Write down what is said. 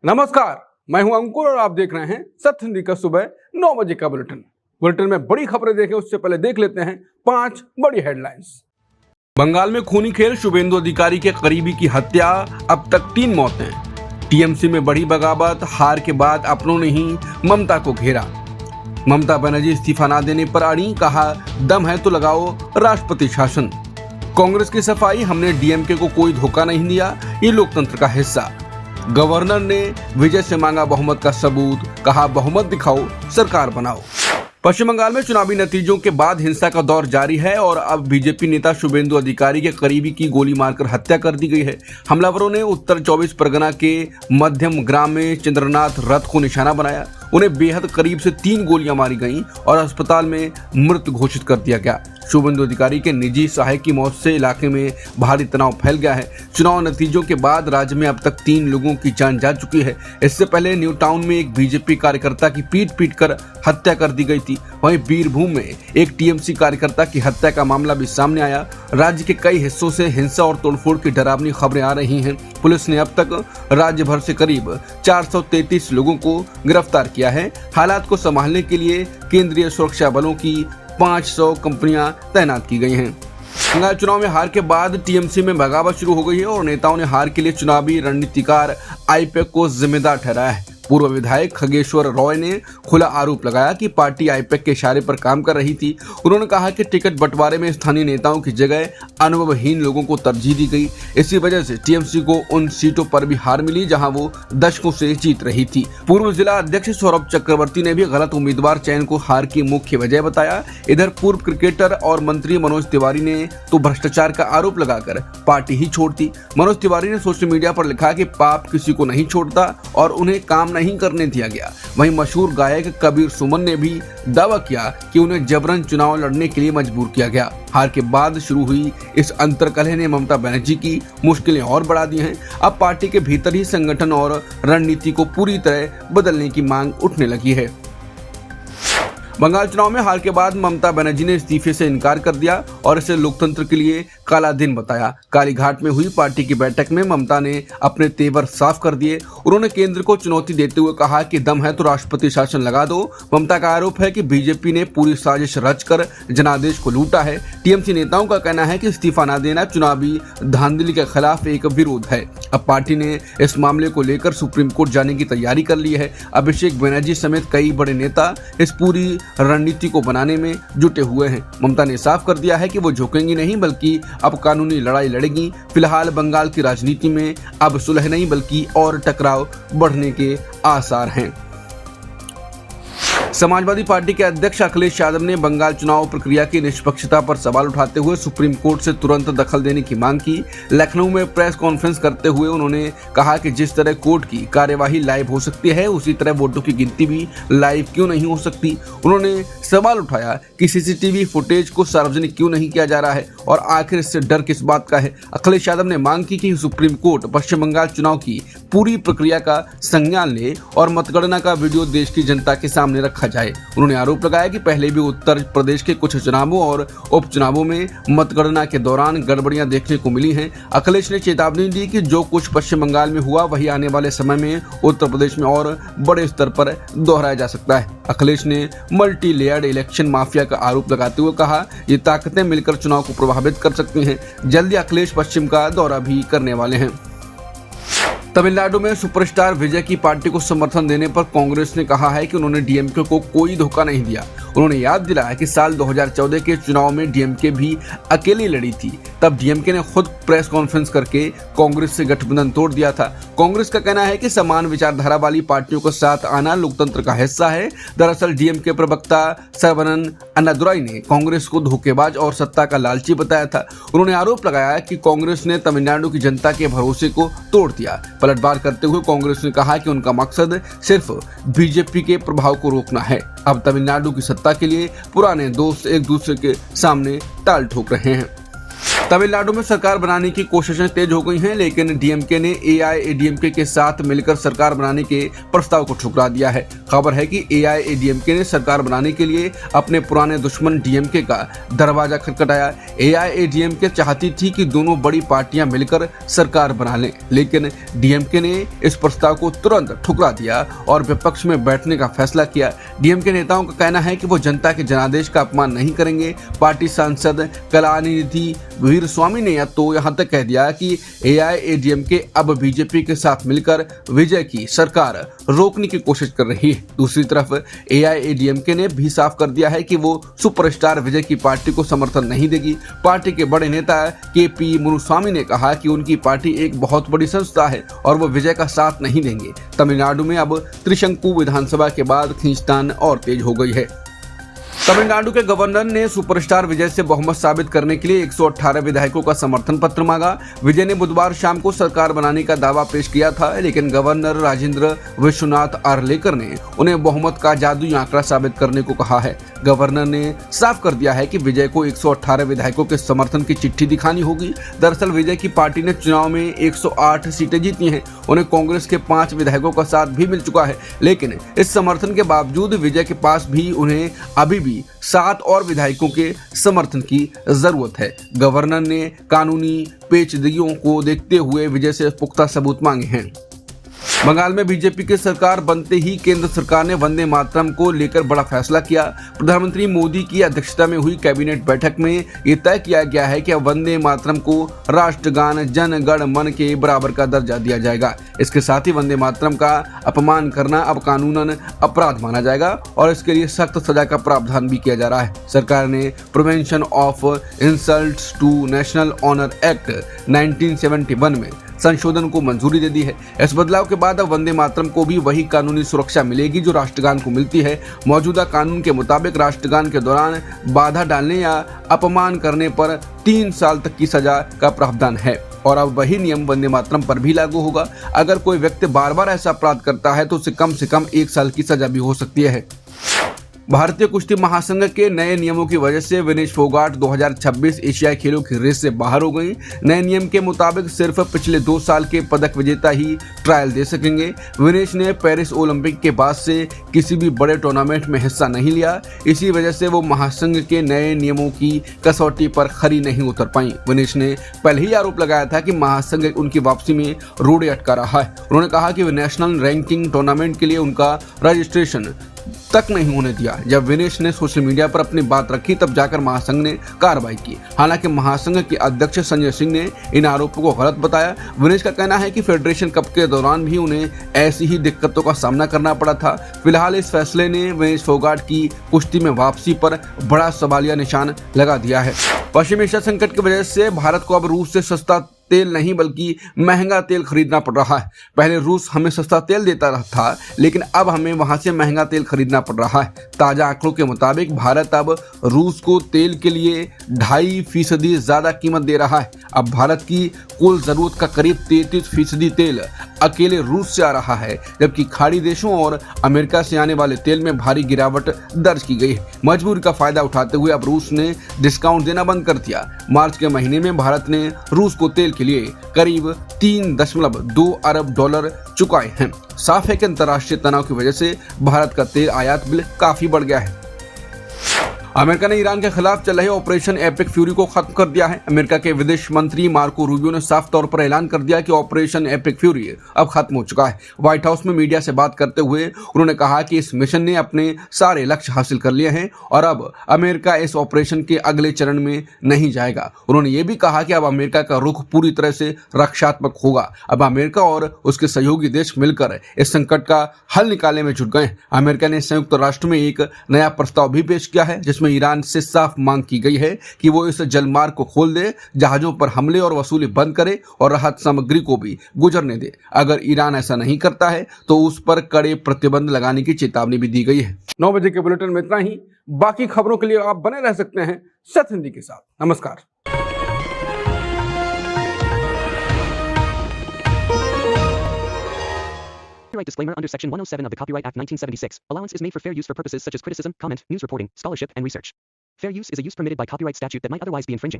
नमस्कार, मैं हूं अंकुर और आप देख रहे हैं सत्य हिंदी का सुबह 9 बजे का बुलेटिन में बड़ी खबरें देखें उससे पहले देख लेते हैं 5 बड़ी हेडलाइंस। बंगाल में खूनी खेल, शुभेंदु अधिकारी के करीबी की हत्या, अब तक 3 मौतें। टीएमसी में बड़ी बगावत, हार के बाद अपनों ने ही ममता को घेरा। ममता बनर्जी इस्तीफा न देने पर अड़ी, कहा दम है तो लगाओ राष्ट्रपति शासन। कांग्रेस की सफाई, हमने डीएमके को कोई धोखा नहीं दिया, ये लोकतंत्र का हिस्सा। गवर्नर ने विजय से मांगा बहुमत का सबूत, कहा बहुमत दिखाओ, सरकार बनाओ। पश्चिम बंगाल में चुनावी नतीजों के बाद हिंसा का दौर जारी है और अब बीजेपी नेता शुभेंदु अधिकारी के करीबी की गोली मारकर हत्या कर दी गई है। हमलावरों ने उत्तर 24 परगना के मध्यम ग्राम में चंद्रनाथ रथ को निशाना बनाया। उन्हें बेहद करीब से 3 गोलियां मारी गईं और अस्पताल में मृत घोषित कर दिया गया। शुभेंदु अधिकारी के निजी सहायक की मौत से इलाके में भारी तनाव फैल गया है। चुनाव नतीजों के बाद राज्य में अब तक 3 लोगों की जान जा चुकी है। इससे पहले न्यू टाउन में एक बीजेपी कार्यकर्ता की पीट कर हत्या कर दी गई थी। वहीं बीरभूम में एक टीएमसी कार्यकर्ता की हत्या का मामला भी सामने आया। राज्य के कई हिस्सों से हिंसा और तोड़फोड़ की डरावनी खबरें आ रही हैं। पुलिस ने अब तक राज्य भर से करीब 433 लोगों को गिरफ्तार किया है। हालात को संभालने के लिए केंद्रीय सुरक्षा बलों की 500 कंपनियां तैनात की गई हैं। बंगाल चुनाव में हार के बाद टीएमसी में बगावत शुरू हो गई है और नेताओं ने हार के लिए चुनावी रणनीतिकार आईपैक को जिम्मेदार ठहराया है। पूर्व विधायक खगेश्वर रॉय ने खुला आरोप लगाया कि पार्टी आईपैक के इशारे पर काम कर रही थी। उन्होंने कहा कि टिकट बंटवारे में स्थानीय नेताओं की जगह अनुभवहीन लोगों को तरजीह दी गई। इसी वजह से टीएमसी को उन सीटों पर भी हार मिली जहां वो दशकों से जीत रही थी। पूर्व जिला अध्यक्ष सौरभ चक्रवर्ती ने भी गलत उम्मीदवार चयन को हार की मुख्य वजह बताया। इधर पूर्व क्रिकेटर और मंत्री मनोज तिवारी ने तो भ्रष्टाचार का आरोप लगाकर पार्टी ही छोड़ दी। मनोज तिवारी ने सोशल मीडिया पर लिखा कि पाप किसी को नहीं छोड़ता और उन्हें काम नहीं करने दिया गया। वहीं मशहूर गायक कबीर सुमन ने भी दावा किया कि उन्हें जबरन चुनाव लड़ने के लिए मजबूर किया गया। हार के बाद शुरू हुई इस अंतर्कलह ने ममता बनर्जी की मुश्किलें और बढ़ा दी हैं। अब पार्टी के भीतर ही संगठन और रणनीति को पूरी तरह बदलने की मांग उठने लगी है। बंगाल चुनाव में हार के बाद ममता बनर्जी ने इस्तीफे से इनकार कर दिया और इसे लोकतंत्र के लिए काला दिन बताया। कालीघाट में हुई पार्टी की बैठक में ममता ने अपने तेवर साफ कर दिए। उन्होंने केंद्र को चुनौती देते हुए कहा कि दम है तो राष्ट्रपति शासन लगा दो। ममता का आरोप है कि बीजेपी ने पूरी साजिश रचकर जनादेश को लूटा है। टीएमसी नेताओं का कहना है कि इस्तीफा न देना चुनावी धांधली के खिलाफ एक विरोध है। अब पार्टी ने इस मामले को लेकर सुप्रीम कोर्ट जाने की तैयारी कर ली है। अभिषेक बनर्जी समेत कई बड़े नेता इस पूरी रणनीति को बनाने में जुटे हुए हैं। ममता ने साफ कर दिया है कि वो झुकेंगी नहीं बल्कि अब कानूनी लड़ाई लड़ेगी। फिलहाल बंगाल की राजनीति में अब सुलह नहीं बल्कि और टकराव बढ़ने के आसार हैं। समाजवादी पार्टी के अध्यक्ष अखिलेश यादव ने बंगाल चुनाव प्रक्रिया की निष्पक्षता पर सवाल उठाते हुए सुप्रीम कोर्ट से तुरंत दखल देने की मांग की। लखनऊ में प्रेस कॉन्फ्रेंस करते हुए उन्होंने कहा कि जिस तरह कोर्ट की कार्यवाही लाइव हो सकती है उसी तरह वोटों की गिनती भी लाइव क्यों नहीं हो सकती। उन्होंने सवाल उठाया कि सीसीटीवी फुटेज को सार्वजनिक क्यों नहीं किया जा रहा है और आखिर इससे डर किस बात का है। अखिलेश यादव ने मांग की कि सुप्रीम कोर्ट पश्चिम बंगाल चुनाव की पूरी प्रक्रिया का संज्ञान ले और मतगणना का वीडियो देश की जनता के सामने रखा जाए। उन्होंने आरोप लगाया कि पहले भी उत्तर प्रदेश के कुछ चुनावों और उपचुनावों में मतगणना के दौरान गड़बड़ियां देखने को मिली हैं। अखिलेश ने चेतावनी दी कि जो कुछ पश्चिम बंगाल में हुआ वही आने वाले समय में उत्तर प्रदेश में और बड़े स्तर पर दोहराया जा सकता है। अखिलेश ने मल्टी लेयर्ड इलेक्शन माफिया का आरोप लगाते हुए कहा ये ताकतें मिलकर चुनाव को प्रभावित कर सकती हैं। जल्दी अखिलेश पश्चिम का दौरा भी करने वाले हैं। तमिलनाडु में सुपरस्टार विजय की पार्टी को समर्थन देने पर कांग्रेस ने कहा है कि उन्होंने डीएमके को कोई धोखा नहीं दिया। उन्होंने याद दिलाया कि साल 2014 के चुनाव में डीएमके भी अकेली लड़ी थी। तब डीएमके ने खुद प्रेस कॉन्फ्रेंस करके कांग्रेस से गठबंधन तोड़ दिया था। कांग्रेस का कहना है कि समान विचारधारा वाली पार्टियों के साथ आना लोकतंत्र का हिस्सा है। दरअसल डीएमके प्रवक्ता सर्वनन अन्नादुराई ने कांग्रेस को धोखेबाज और सत्ता का लालची बताया था। उन्होंने आरोप लगाया कि कांग्रेस ने तमिलनाडु की जनता के भरोसे को तोड़ दिया। पलटवार करते हुए कांग्रेस ने कहा कि उनका मकसद सिर्फ बीजेपी के प्रभाव को रोकना है। अब तमिलनाडु की सत्ता के लिए पुराने दोस्त एक दूसरे के सामने ताल ठोक रहे हैं। तमिलनाडु में सरकार बनाने की कोशिशें तेज हो गई हैं, लेकिन डीएमके ने एआईएडीएमके के साथ मिलकर सरकार बनाने के प्रस्ताव को ठुकरा दिया है। खबर है कि एआईएडीएमके ने सरकार बनाने के लिए अपने पुराने दुश्मन डीएमके का दरवाजा खटखटाया। एआईएडीएमके चाहती थी कि दोनों बड़ी पार्टियां मिलकर सरकार बना लें, लेकिन डीएमके ने इस प्रस्ताव को तुरंत ठुकरा दिया और विपक्ष में बैठने का फैसला किया। डीएमके नेताओं का कहना है कि वो जनता के जनादेश का अपमान नहीं करेंगे। पार्टी सांसद कलानिधि वीरस्वामी ने तो यहां तक कह दिया कि एआईएडीएमके अब बीजेपी के साथ मिलकर विजय की सरकार रोकने की कोशिश कर रही है। दूसरी तरफ एआईएडीएमके ने भी साफ कर दिया है कि वो सुपरस्टार विजय की पार्टी को समर्थन नहीं देगी। पार्टी के बड़े नेता केपी मुनुस्वामी ने कहा कि उनकी पार्टी एक बहुत बड़ी संस्था है और वो विजय का साथ नहीं देंगे। तमिलनाडु में अब त्रिशंकु विधानसभा के बाद खींचतान और तेज हो गई है। तमिलनाडु के गवर्नर ने सुपरस्टार विजय से बहुमत साबित करने के लिए 118 विधायकों का समर्थन पत्र मांगा। विजय ने बुधवार शाम को सरकार बनाने का दावा पेश किया था, लेकिन गवर्नर राजेंद्र विश्वनाथ आर्लेकर ने उन्हें बहुमत का जादुई आंकड़ा साबित करने को कहा है। गवर्नर ने साफ कर दिया है कि विजय को 118 विधायकों के समर्थन की चिट्ठी दिखानी होगी। दरअसल विजय की पार्टी ने चुनाव में 108 सीटें जीती हैं। उन्हें कांग्रेस के 5 विधायकों का साथ भी मिल चुका है, लेकिन इस समर्थन के बावजूद विजय के पास भी उन्हें अभी भी 7 और विधायकों के समर्थन की जरूरत है। गवर्नर ने कानूनी पेचीदगियों को देखते हुए विजय से पुख्ता सबूत मांगे हैं। बंगाल में बीजेपी की सरकार बनते ही केंद्र सरकार ने वंदे मातरम को लेकर बड़ा फैसला किया। प्रधानमंत्री मोदी की अध्यक्षता में हुई कैबिनेट बैठक में ये तय किया गया है कि अब वंदे मातरम को राष्ट्रगान जन गण मन के बराबर का दर्जा दिया जाएगा। इसके साथ ही वंदे मातरम का अपमान करना अब कानूनन अपराध माना जाएगा और इसके लिए सख्त सजा का प्रावधान भी किया जा रहा है। सरकार ने prevention of insults to national honour act 1971 में संशोधन को मंजूरी दे दी है। इस बदलाव के बाद अब वंदे मातरम को भी वही कानूनी सुरक्षा मिलेगी जो राष्ट्रगान को मिलती है। मौजूदा कानून के मुताबिक राष्ट्रगान के दौरान बाधा डालने या अपमान करने पर 3 साल तक की सजा का प्रावधान है और अब वही नियम वंदे मातरम पर भी लागू होगा। अगर कोई व्यक्ति बार बार ऐसा अपराध करता है तो उसे कम से कम 1 साल की सजा भी हो सकती है। भारतीय कुश्ती महासंघ के नए नियमों की वजह से विनेश फोगाट 2026 एशियाई खेलों की रेस से बाहर हो गई। नए नियम के मुताबिक सिर्फ पिछले 2 साल के पदक विजेता ही ट्रायल दे सकेंगे। विनेश ने पेरिस ओलंपिक के बाद से किसी भी बड़े टूर्नामेंट में हिस्सा नहीं लिया। इसी वजह से वो महासंघ के नए नियमों की कसौटी पर खरी नहीं उतर पाई। विनेश ने पहले ही आरोप लगाया था कि महासंघ उनकी वापसी में रोड़े अटका रहा है। उन्होंने कहा कि नेशनल रैंकिंग टूर्नामेंट के लिए उनका रजिस्ट्रेशन तक नहीं होने दिया। जब विनेश ने सोशल मीडिया पर अपनी बात रखी तब जाकर महासंघ ने कार्रवाई की। हालांकि महासंघ के अध्यक्ष संजय सिंह ने इन आरोपों को गलत बताया। विनेश का कहना है कि फेडरेशन कप के दौरान भी उन्हें ऐसी ही दिक्कतों का सामना करना पड़ा था। फिलहाल इस फैसले ने विनेश फोगाट की कुश्ती में वापसी पर बड़ा सवालिया निशान लगा दिया है। पश्चिम एशिया संकट की वजह से भारत को अब रूस से सस्ता तेल नहीं बल्कि महंगा तेल खरीदना पड़ रहा है। पहले रूस हमें सस्ता तेल देता था, लेकिन अब हमें वहां से महंगा तेल खरीदना पड़ रहा है। ताजा आंकड़ों के मुताबिक भारत अब रूस को तेल के लिए 2.5% ज्यादा कीमत दे रहा है। अब भारत की कुल जरूरत का करीब 33% तेल अकेले रूस से आ रहा है, जबकि खाड़ी देशों और अमेरिका से आने वाले तेल में भारी गिरावट दर्ज की गई है। मजबूरी का फायदा उठाते हुए अब रूस ने डिस्काउंट देना बंद कर दिया। मार्च के महीने में भारत ने रूस को तेल के लिए करीब $3.2 अरब चुकाए हैं। साफ है कि अंतर्राष्ट्रीय तनाव की वजह से भारत का तेल आयात बिल काफी बढ़ गया है। अमेरिका ने ईरान के खिलाफ चल रहे ऑपरेशन एपिक फ्यूरी को खत्म कर दिया है। अमेरिका के विदेश मंत्री मार्को रूबियो ने साफ तौर पर ऐलान कर दिया कि ऑपरेशन एपिक फ्यूरी अब खत्म हो चुका है। व्हाइट हाउस में मीडिया से बात करते हुए उन्होंने कहा कि इस मिशन ने अपने सारे लक्ष्य हासिल कर लिए हैं और अब अमेरिका इस ऑपरेशन के अगले चरण में नहीं जाएगा। उन्होंने ये भी कहा कि अब अमेरिका का रुख पूरी तरह से रक्षात्मक होगा। अब अमेरिका और उसके सहयोगी देश मिलकर इस संकट का हल निकालने में जुट गए। अमेरिका ने संयुक्त राष्ट्र में एक नया प्रस्ताव भी पेश किया है, जिसमें ईरान से साफ मांग की गई है कि वो इस जलमार्ग को खोल दे, जहाजों पर हमले और वसूली बंद करे और राहत सामग्री को भी गुजरने दे। अगर ईरान ऐसा नहीं करता है तो उस पर कड़े प्रतिबंध लगाने की चेतावनी भी दी गई है। 9 बजे के बुलेटिन में इतना ही। बाकी खबरों के लिए आप बने रह सकते हैं सत्य हिंदी के साथ। नमस्कार। Copyright disclaimer under Section 107 of the Copyright Act 1976. Allowance is made for fair use for purposes such as criticism, comment, news reporting, scholarship, and research. Fair use is a use permitted by copyright statute that might otherwise be infringing.